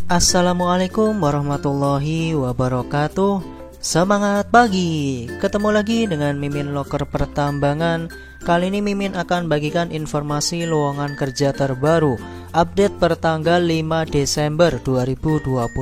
Assalamualaikum warahmatullahi wabarakatuh. Semangat pagi. Ketemu lagi dengan Mimin Loker Pertambangan. Kali ini Mimin akan bagikan informasi lowongan kerja terbaru, update per tanggal 5 Desember 2021.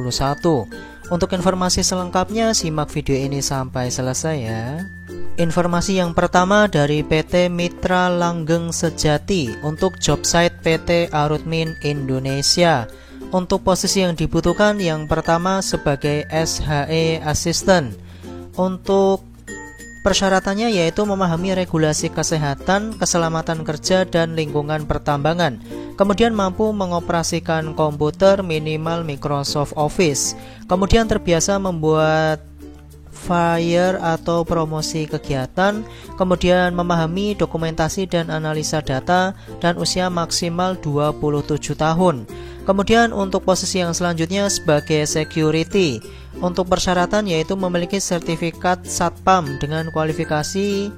Untuk informasi selengkapnya simak video ini sampai selesai ya. Informasi yang pertama dari PT Mitra Langgeng Sejati untuk job site PT Arutmin Indonesia. Untuk posisi yang dibutuhkan, yang pertama sebagai SHE Assistant. Untuk persyaratannya yaitu memahami regulasi kesehatan, keselamatan kerja, dan lingkungan pertambangan. Kemudian mampu mengoperasikan komputer minimal Microsoft Office. Kemudian terbiasa membuat flyer atau promosi kegiatan. Kemudian memahami dokumentasi dan analisa data, dan usia maksimal 27 tahun. Kemudian untuk posisi yang selanjutnya sebagai security. Untuk persyaratan yaitu memiliki sertifikat Satpam dengan kualifikasi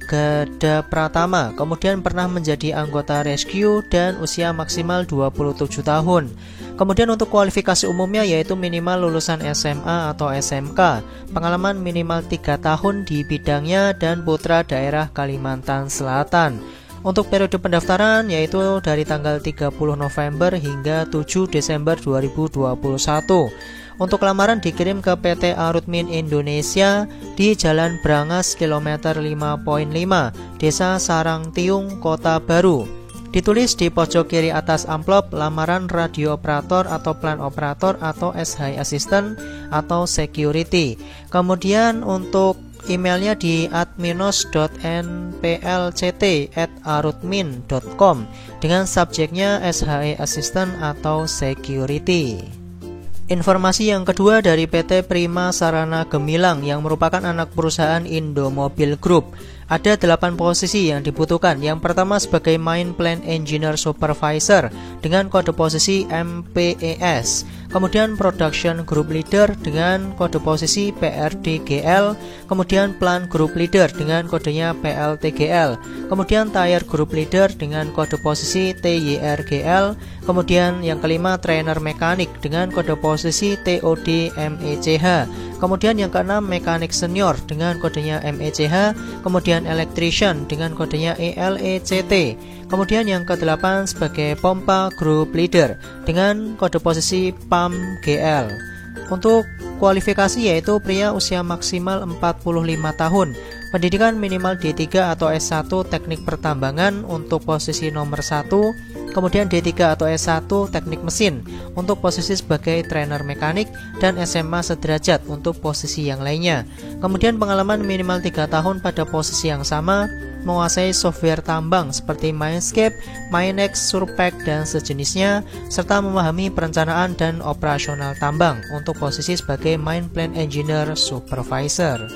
Gada Pratama. Kemudian pernah menjadi anggota rescue dan usia maksimal 27 tahun. Kemudian untuk kualifikasi umumnya yaitu minimal lulusan SMA atau SMK, pengalaman minimal 3 tahun di bidangnya, dan putra daerah Kalimantan Selatan. Untuk periode pendaftaran yaitu dari tanggal 30 November hingga 7 Desember 2021. Untuk lamaran dikirim ke PT Arutmin Indonesia di Jalan Brangas kilometer 5.5, Desa Sarangtiung, Kota Baru. Ditulis di pojok kiri atas amplop lamaran radio operator atau plan operator atau SHE Assistant atau security. Kemudian untuk emailnya di adminos.nplct@arutmin.com dengan subjeknya SHE Assistant atau Security. Informasi yang kedua dari PT Prima Sarana Gemilang yang merupakan anak perusahaan Indomobil Group. Ada 8 posisi yang dibutuhkan. Yang pertama sebagai Main Plant Engineer Supervisor dengan kode posisi MPES. Kemudian Production Group Leader dengan kode posisi PRDGL. Kemudian Plant Group Leader dengan kodenya PLTGL. Kemudian Tire Group Leader dengan kode posisi TYRGL. Kemudian yang kelima Trainer Mekanik dengan kode posisi TOD MECH. Kemudian yang keenam Mekanik Senior dengan kodenya MECH. Kemudian Electrician dengan kodenya ELECT. Kemudian yang ke-8 sebagai Pompa Group Leader dengan kode posisi PAM-GL. Untuk kualifikasi yaitu pria usia maksimal 45 tahun, pendidikan minimal D3 atau S1 teknik pertambangan untuk posisi nomor 1, kemudian D3 atau S1 teknik mesin untuk posisi sebagai trainer mekanik, dan SMA sederajat untuk posisi yang lainnya. Kemudian pengalaman minimal 3 tahun pada posisi yang sama, menguasai software tambang seperti Mindscape, Minex, Surpack, dan sejenisnya, serta memahami perencanaan dan operasional tambang untuk posisi sebagai Mine Plant Engineer Supervisor.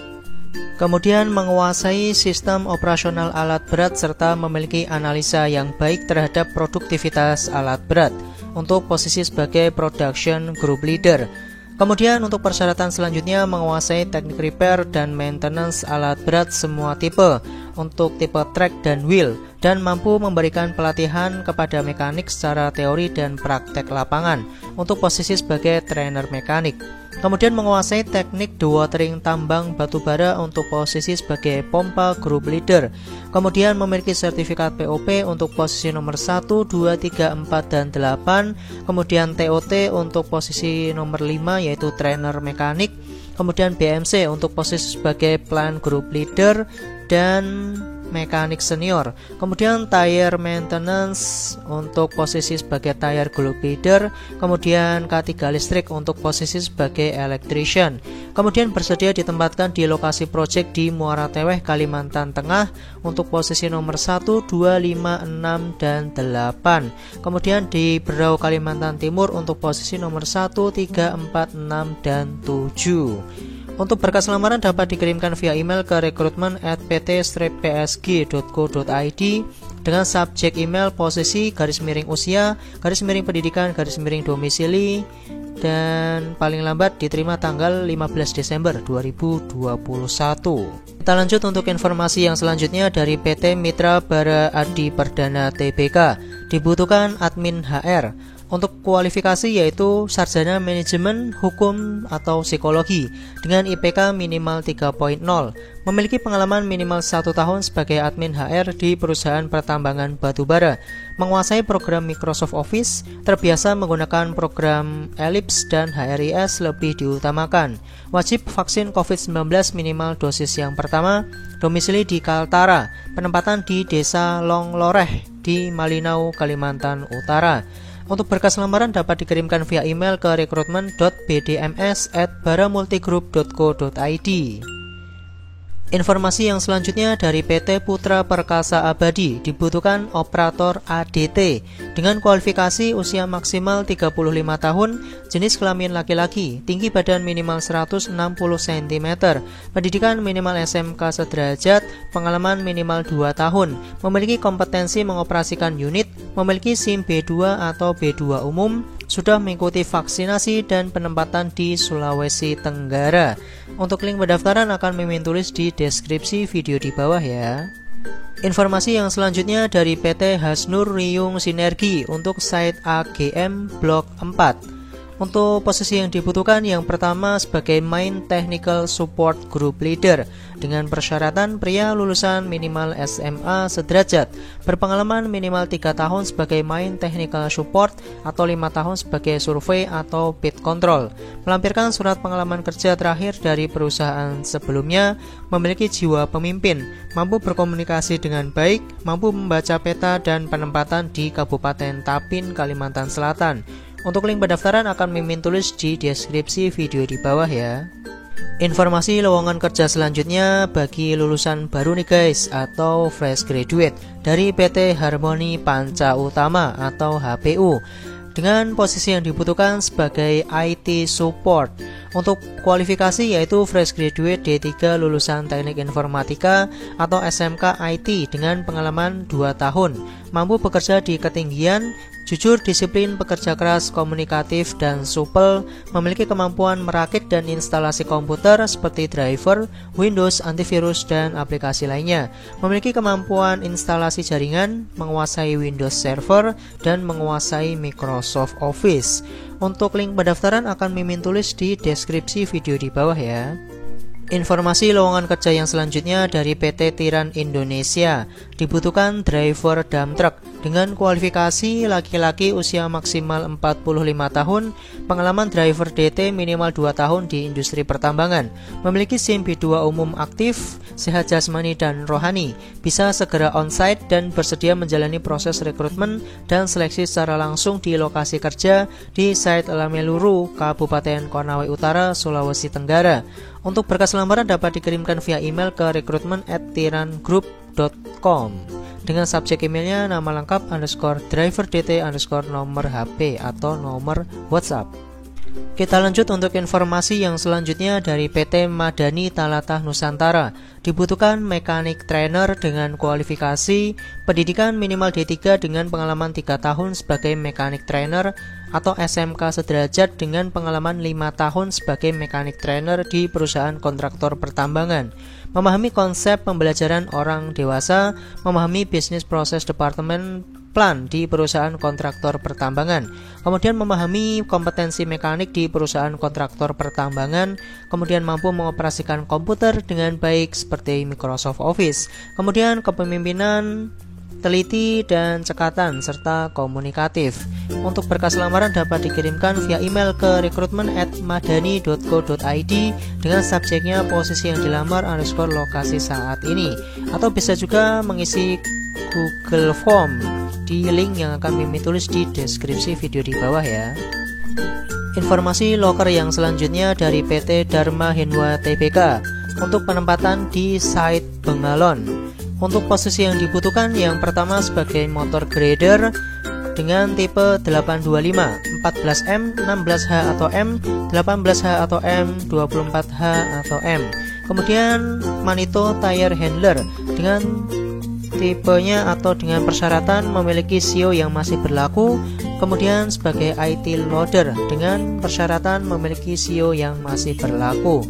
Kemudian menguasai sistem operasional alat berat serta memiliki analisa yang baik terhadap produktivitas alat berat untuk posisi sebagai Production Group Leader. Kemudian untuk persyaratan selanjutnya menguasai teknik repair dan maintenance alat berat semua tipe untuk tipe track dan wheel, dan mampu memberikan pelatihan kepada mekanik secara teori dan praktek lapangan untuk posisi sebagai trainer mekanik. Kemudian menguasai teknik dewatering tambang batubara untuk posisi sebagai Pompa Group Leader. Kemudian memiliki sertifikat POP untuk posisi nomor 1, 2, 3, 4, dan 8. Kemudian TOT untuk posisi nomor 5 yaitu trainer mekanik. Kemudian BMC untuk posisi sebagai Plant Group Leader dan mekanik senior. Kemudian tire maintenance untuk posisi sebagai tire group leader. Kemudian K3 listrik untuk posisi sebagai electrician. Kemudian bersedia ditempatkan di lokasi proyek di Muara Teweh, Kalimantan Tengah untuk posisi nomor 1, 2, 5, 6, dan 8. Kemudian di Berau, Kalimantan Timur untuk posisi nomor 1, 3, 4, 6, dan 7. Untuk berkas lamaran dapat dikirimkan via email ke recruitment@pt-psg.co.id dengan subjek email posisi _usia _pendidikan _domisili dan paling lambat diterima tanggal 15 Desember 2021. Kita lanjut untuk informasi yang selanjutnya dari PT Mitra Bara Adi Perdana Tbk. Dibutuhkan admin HR. Untuk kualifikasi yaitu sarjana manajemen, hukum, atau psikologi dengan IPK minimal 3.0, memiliki pengalaman minimal 1 tahun sebagai admin HR di perusahaan pertambangan batubara, menguasai program Microsoft Office, terbiasa menggunakan program Ellipse dan HRIS lebih diutamakan, wajib vaksin COVID-19 minimal dosis yang pertama, domisili di Kaltara, penempatan di Desa Longloreh di Malinau, Kalimantan Utara. Untuk berkas lamaran dapat dikirimkan via email ke recruitment.bdms@baramultigroup.co.id. Informasi yang selanjutnya dari PT Putra Perkasa Abadi, dibutuhkan operator ADT dengan kualifikasi usia maksimal 35 tahun, jenis kelamin laki-laki, tinggi badan minimal 160 cm, pendidikan minimal SMK sederajat, pengalaman minimal 2 tahun, memiliki kompetensi mengoperasikan unit, memiliki SIM B2 atau B2 umum, sudah mengikuti vaksinasi dan penempatan di Sulawesi Tenggara. Untuk link pendaftaran akan mimin tulis di deskripsi video di bawah ya. Informasi yang selanjutnya dari PT Hasnur Riung Sinergi untuk site AGM Blok 4. Untuk posisi yang dibutuhkan, yang pertama sebagai Main Technical Support Group Leader dengan persyaratan pria lulusan minimal SMA sederajat, berpengalaman minimal 3 tahun sebagai Main Technical Support atau 5 tahun sebagai Survey atau Bid Control, melampirkan surat pengalaman kerja terakhir dari perusahaan sebelumnya, memiliki jiwa pemimpin, mampu berkomunikasi dengan baik, mampu membaca peta dan penempatan di Kabupaten Tapin, Kalimantan Selatan. Untuk link pendaftaran akan mimin tulis di deskripsi video di bawah ya. Informasi lowongan kerja selanjutnya bagi lulusan baru nih guys, atau fresh graduate dari PT Harmoni Panca Utama atau HPU, dengan posisi yang dibutuhkan sebagai IT support. Untuk kualifikasi yaitu fresh graduate D3 lulusan teknik informatika atau SMK IT dengan pengalaman 2 tahun, mampu bekerja di ketinggian, jujur, disiplin, pekerja keras, komunikatif, dan supel, memiliki kemampuan merakit dan instalasi komputer seperti driver, Windows, antivirus, dan aplikasi lainnya, memiliki kemampuan instalasi jaringan, menguasai Windows Server, dan menguasai Microsoft Office. Untuk link pendaftaran akan mimin tulis di deskripsi video di bawah ya. Informasi lowongan kerja yang selanjutnya dari PT Tiran Indonesia, dibutuhkan driver dump truck dengan kualifikasi laki-laki usia maksimal 45 tahun, pengalaman driver DT minimal 2 tahun di industri pertambangan, memiliki SIM B2 umum aktif, sehat jasmani dan rohani, bisa segera onsite dan bersedia menjalani proses rekrutmen dan seleksi secara langsung di lokasi kerja di site Lameluru, Kabupaten Konawe Utara, Sulawesi Tenggara. Untuk berkas lamaran dapat dikirimkan via email ke recruitment@tirangroup.com dengan subjek emailnya nama lengkap _driver dt _nomor HP atau nomor WhatsApp. Kita lanjut untuk informasi yang selanjutnya dari PT Madani Talatah Nusantara, dibutuhkan mekanik trainer dengan kualifikasi pendidikan minimal D3 dengan pengalaman 3 tahun sebagai mekanik trainer atau SMK sederajat dengan pengalaman 5 tahun sebagai mekanik trainer di perusahaan kontraktor pertambangan, memahami konsep pembelajaran orang dewasa, memahami bisnis proses departemen plan di perusahaan kontraktor pertambangan, kemudian memahami kompetensi mekanik di perusahaan kontraktor pertambangan, kemudian mampu mengoperasikan komputer dengan baik seperti Microsoft Office, kemudian kepemimpinan, teliti dan cekatan, serta komunikatif. Untuk berkas lamaran dapat dikirimkan via email ke recruitment@madani.co.id dengan subjeknya posisi yang dilamar _ lokasi saat ini, atau bisa juga mengisi Google Form di link yang akan mimin tulis di deskripsi video di bawah ya. Informasi loker yang selanjutnya dari PT Dharma Hinwa Tbk untuk penempatan di site Bengalon. Untuk posisi yang dibutuhkan, yang pertama sebagai motor grader dengan tipe 825, 14M, 16H atau M, 18H atau M, 24H atau M. Kemudian Manito Tire Handler dengan tipenya atau dengan persyaratan memiliki SIO yang masih berlaku, kemudian sebagai IT loader dengan persyaratan memiliki SIO yang masih berlaku.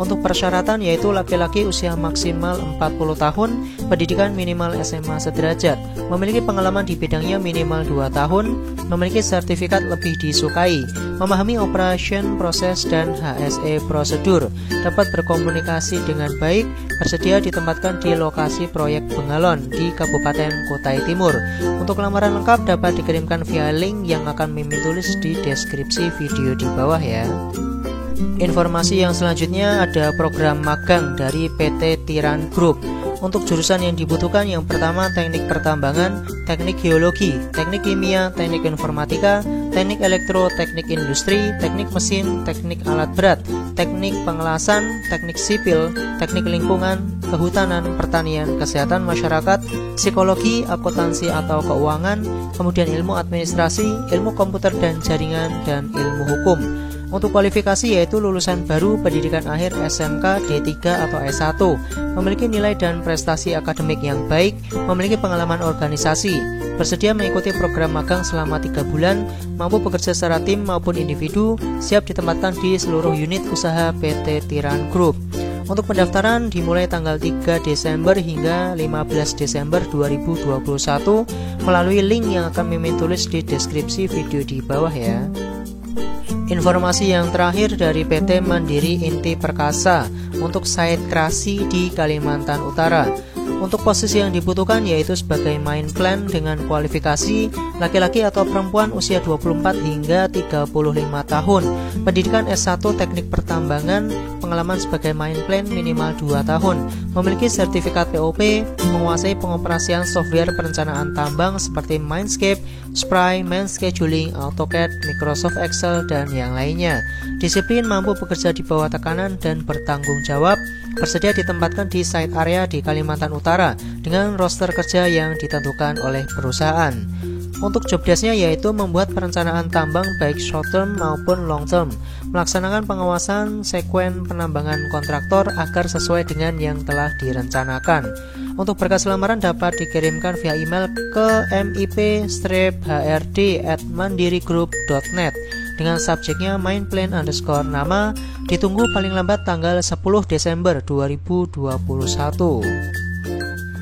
Untuk persyaratan yaitu laki-laki usia maksimal 40 tahun, pendidikan minimal SMA sederajat, memiliki pengalaman di bidangnya minimal 2 tahun, memiliki sertifikat lebih disukai, memahami operation, proses, dan HSE prosedur, dapat berkomunikasi dengan baik, bersedia ditempatkan di lokasi proyek Bengalon di Kabupaten Kutai Timur. Untuk lamaran lengkap dapat dikirimkan via link yang akan Mimin tulis di deskripsi video di bawah ya. Informasi yang selanjutnya ada program magang dari PT Tiran Group. Untuk jurusan yang dibutuhkan yang pertama teknik pertambangan, teknik geologi, teknik kimia, teknik informatika, teknik elektro, teknik industri, teknik mesin, teknik alat berat, teknik pengelasan, teknik sipil, teknik lingkungan, kehutanan, pertanian, kesehatan masyarakat, psikologi, akuntansi atau keuangan, kemudian ilmu administrasi, ilmu komputer dan jaringan, dan ilmu hukum. Untuk kualifikasi yaitu lulusan baru pendidikan akhir SMK, D3 atau S1, memiliki nilai dan prestasi akademik yang baik, memiliki pengalaman organisasi, bersedia mengikuti program magang selama 3 bulan, mampu bekerja secara tim maupun individu, siap ditempatkan di seluruh unit usaha PT Tiran Group. Untuk pendaftaran dimulai tanggal 3 Desember hingga 15 Desember 2021 melalui link yang akan Mimin tulis di deskripsi video di bawah ya. Informasi yang terakhir dari PT Mandiri Inti Perkasa untuk site Krasi di Kalimantan Utara. Untuk posisi yang dibutuhkan yaitu sebagai main plan dengan kualifikasi laki-laki atau perempuan usia 24 hingga 35 tahun, pendidikan S1 teknik pertambangan, pengalaman sebagai main plan minimal 2 tahun, memiliki sertifikat POP, menguasai pengoperasian software perencanaan tambang seperti Mindscape, Spry, Main Scheduling, AutoCAD, Microsoft Excel, dan yang lainnya. Disiplin, mampu bekerja di bawah tekanan dan bertanggung jawab, bersedia ditempatkan di site area di Kalimantan Utara dengan roster kerja yang ditentukan oleh perusahaan. Untuk job desk-nya yaitu membuat perencanaan tambang baik short term maupun long term, melaksanakan pengawasan sekuen penambangan kontraktor agar sesuai dengan yang telah direncanakan. Untuk berkas lamaran dapat dikirimkan via email ke mip-hrd@mandirigroup.net dengan subjeknya mainplan_nama, ditunggu paling lambat tanggal 10 Desember 2021.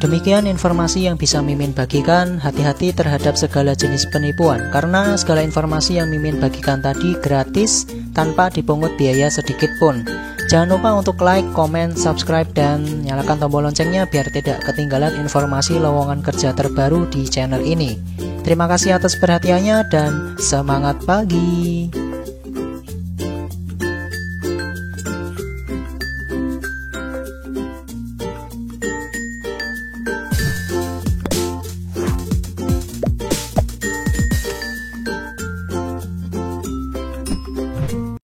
Demikian informasi yang bisa Mimin bagikan. Hati-hati terhadap segala jenis penipuan, karena segala informasi yang Mimin bagikan tadi gratis tanpa dipungut biaya sedikit pun. Jangan lupa untuk like, komen, subscribe, dan nyalakan tombol loncengnya biar tidak ketinggalan informasi lowongan kerja terbaru di channel ini. Terima kasih atas perhatiannya dan semangat pagi.